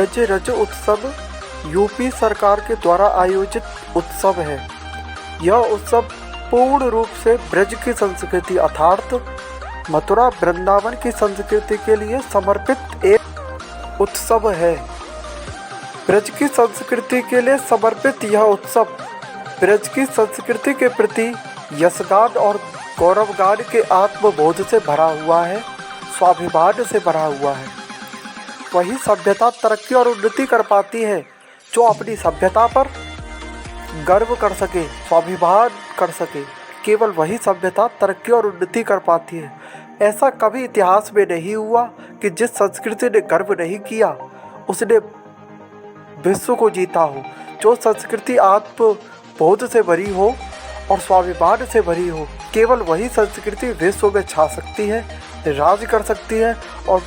ब्रज रज उत्सव यूपी सरकार के द्वारा आयोजित उत्सव है। यह उत्सव पूर्ण रूप से ब्रज की संस्कृति अर्थात मथुरा वृंदावन की संस्कृति के लिए समर्पित एक उत्सव है। ब्रज की संस्कृति के लिए समर्पित यह उत्सव ब्रज की संस्कृति के प्रति यशगान और गौरवगान के आत्मबोध से भरा हुआ है, स्वाभिमान से भरा हुआ है। वही सभ्यता तरक्की और उन्नति कर पाती है जो अपनी सभ्यता पर गर्व कर सके, स्वाभिमान कर सके। केवल वही सभ्यता तरक्की और उन्नति कर पाती है। ऐसा कभी इतिहास में नहीं हुआ कि जिस संस्कृति ने गर्व नहीं किया उसने विश्व को जीता हो। जो संस्कृति आत्मबोध से भरी हो और स्वाभिमान से भरी हो, केवल वही संस्कृति विश्व में छा सकती है, राज कर सकती है और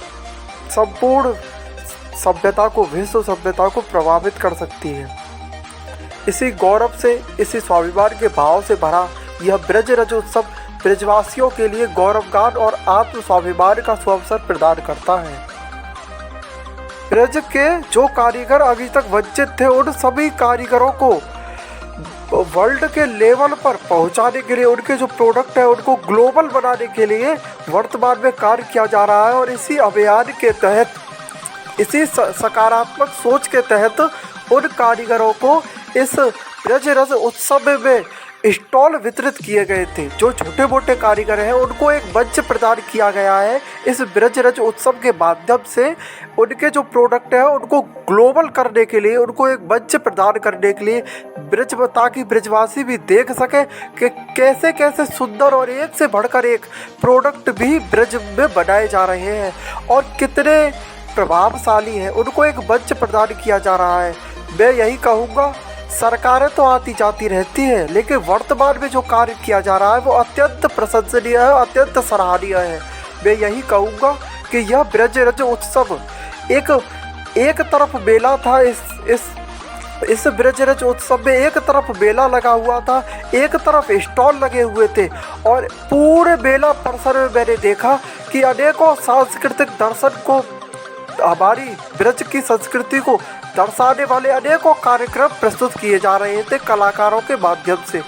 संपूर्ण सभ्यता को, विश्व सभ्यता को प्रभावित कर सकती है। इसी गौरव से, इसी स्वाभिमान के भाव से भरा यह ब्रज रज उत्सव ब्रजवासियों के लिए गौरवगान और आत्म स्वाभिमान का सुअवसर प्रदान करता है। ब्रज के जो कारीगर अभी तक वंचित थे, उन सभी कारीगरों को वर्ल्ड के लेवल पर पहुंचाने के लिए, उनके जो प्रोडक्ट है उनको ग्लोबल बनाने के लिए वर्तमान में कार्य किया जा रहा है। और इसी अभियान के तहत, इसी सकारात्मक सोच के तहत उन कारीगरों को इस ब्रज रज उत्सव में स्टॉल वितरित किए गए थे। जो छोटे मोटे कारीगर हैं उनको एक मंच प्रदान किया गया है। इस ब्रज रज उत्सव के माध्यम से उनके जो प्रोडक्ट है उनको ग्लोबल करने के लिए, उनको एक मंच प्रदान करने के लिए ताकि ब्रजवासी भी देख सके कि कैसे कैसे सुंदर और एक से बढ़कर एक प्रोडक्ट भी ब्रज में बनाए जा रहे हैं और कितने प्रभावशाली है, उनको एक मंच प्रदान किया जा रहा है। मैं यही कहूँगा, सरकारें तो आती जाती रहती हैं, लेकिन वर्तमान में जो कार्य किया जा रहा है वो अत्यंत प्रशंसनीय है, अत्यंत सराहनीय है। मैं यही कहूँगा कि यह ब्रज रज उत्सव एक तरफ मेला था। इस ब्रज रज उत्सव में एक तरफ मेला लगा हुआ था, एक तरफ स्टॉल लगे हुए थे और पूरे मेला परिसर में मैंने देखा कि अनेकों सांस्कृतिक दर्शन को, हमारी ब्रज की संस्कृति को दर्शाने वाले अनेकों कार्यक्रम प्रस्तुत किए जा रहे थे कलाकारों के माध्यम से।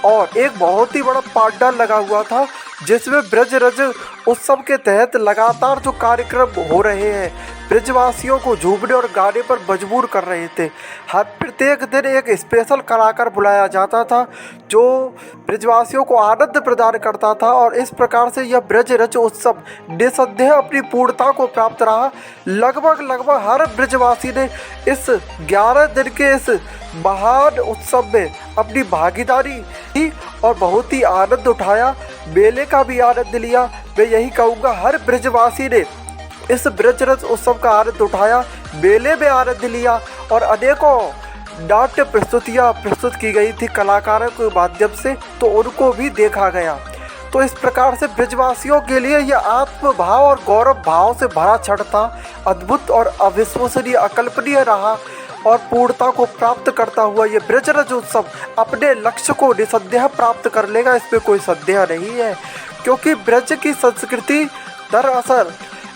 और एक बहुत ही बड़ा पंडाल लगा हुआ था जिसमें ब्रज रज उत्सव के तहत लगातार जो कार्यक्रम हो रहे हैं ब्रजवासियों को झूमने और गाने पर मजबूर कर रहे थे। हर प्रत्येक दिन एक स्पेशल कलाकार बुलाया जाता था जो ब्रजवासियों को आनंद प्रदान करता था और इस प्रकार से यह ब्रज रज उत्सव निसंदेह अपनी पूर्णता को प्राप्त रहा। लगभग हर ब्रजवासी ने इस 11 दिन के इस महान उत्सव में अपनी भागीदारी की और बहुत ही आनंद उठाया, मेले का भी आनंद लिया। मैं यही कहूँगा, हर ब्रजवासी ने इस ब्रज रज उत्सव का आनंद उठाया, मेले में आनंद लिया और अनेकों नाट्य प्रस्तुतियाँ प्रस्तुत की गई थी कलाकारों के माध्यम से, तो उनको भी देखा गया। तो इस प्रकार से ब्रजवासियों के लिए यह आत्म भाव और गौरव भाव से भरा क्षण था, अद्भुत और अविश्वसनीय, अकल्पनीय रहा और पूर्णता को प्राप्त करता हुआ ये ब्रज रज उत्सव अपने लक्ष्य को निसंदेह प्राप्त कर लेगा, इसमें कोई संदेह नहीं है। क्योंकि ब्रज की संस्कृति दरअसल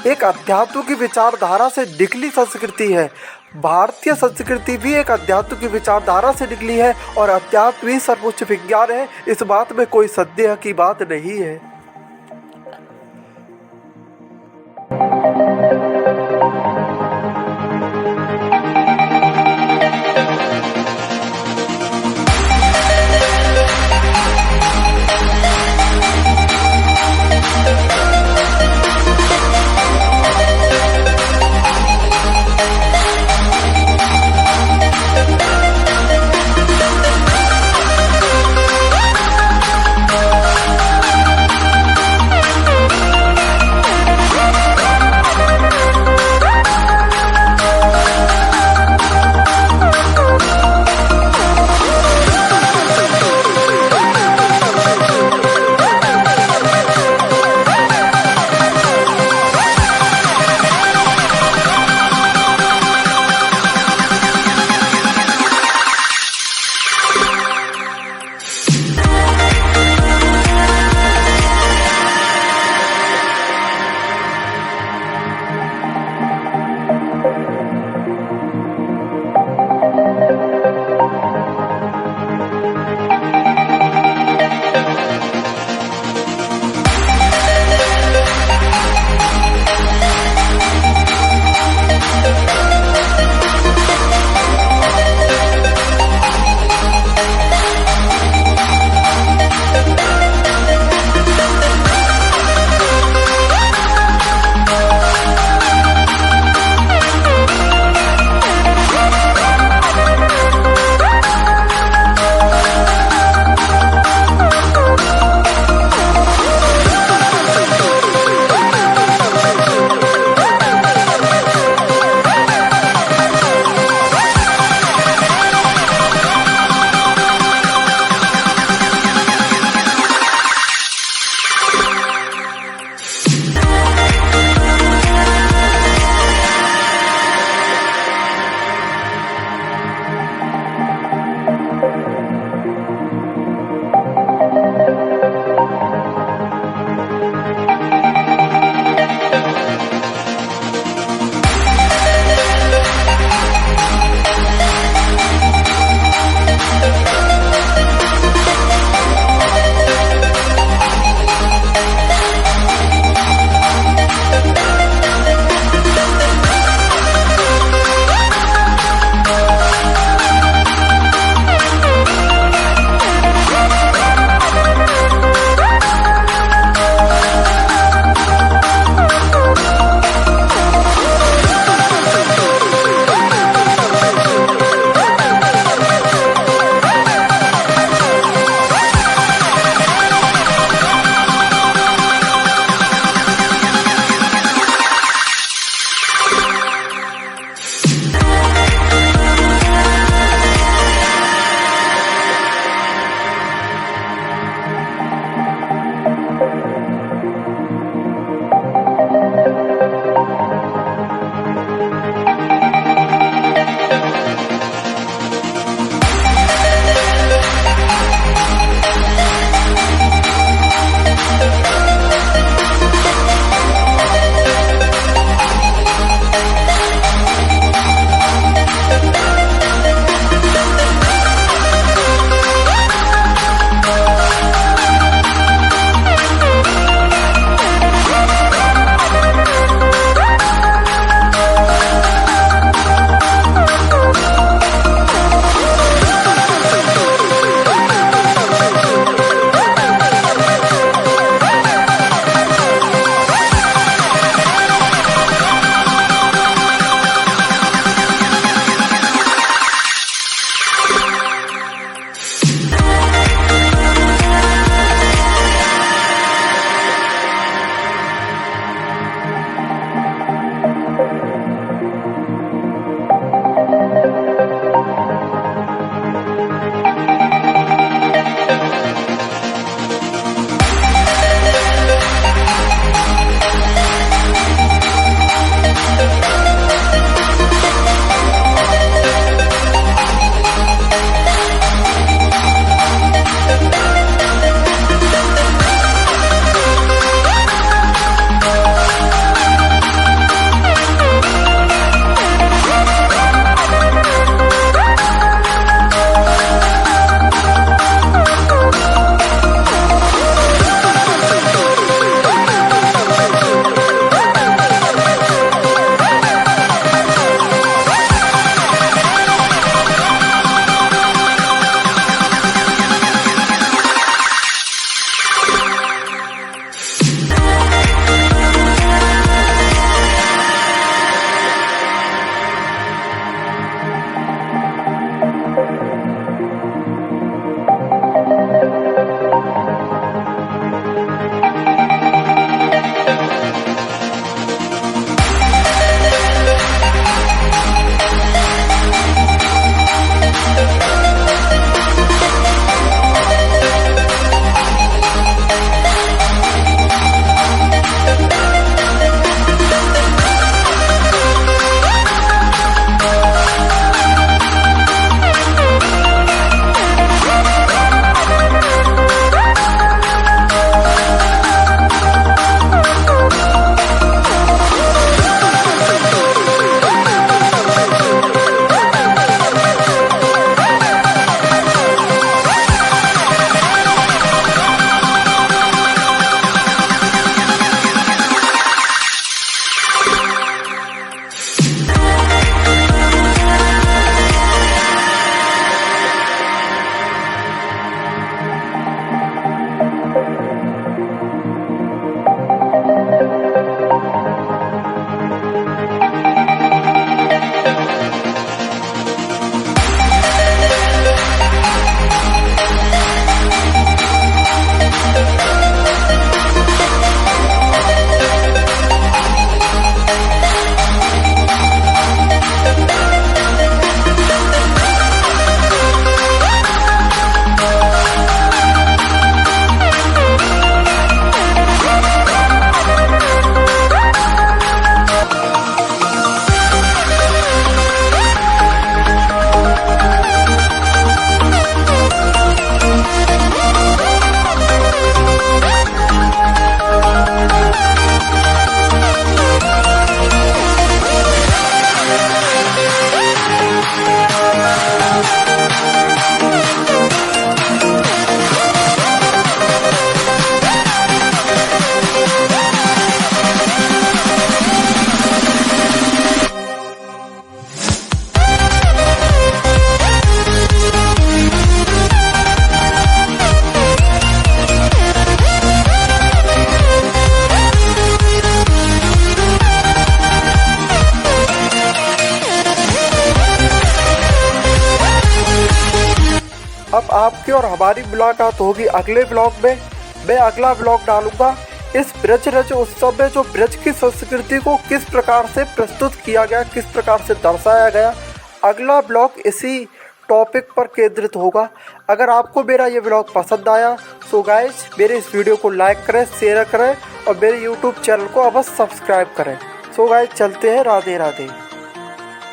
एक अध्यात्म की विचारधारा से निकली संस्कृति है। भारतीय संस्कृति भी एक अध्यात्म की विचारधारा से निकली है और अध्यात्म ही सर्वोच्च विज्ञान है, इस बात में कोई संदेह की बात नहीं है। आपकी और हमारी मुलाकात होगी अगले ब्लॉग में। मैं अगला ब्लॉग डालूंगा इस ब्रज रज उत्सव में जो ब्रज की संस्कृति को किस प्रकार से प्रस्तुत किया गया, किस प्रकार से दर्शाया गया। अगला ब्लॉग इसी टॉपिक पर केंद्रित होगा। अगर आपको मेरा ये ब्लॉग पसंद आया तो गाइस मेरे इस वीडियो को लाइक करें, शेयर करें और मेरे यूट्यूब चैनल को अवश्य सब्सक्राइब करें। सो गाइस चलते हैं, राधे राधे।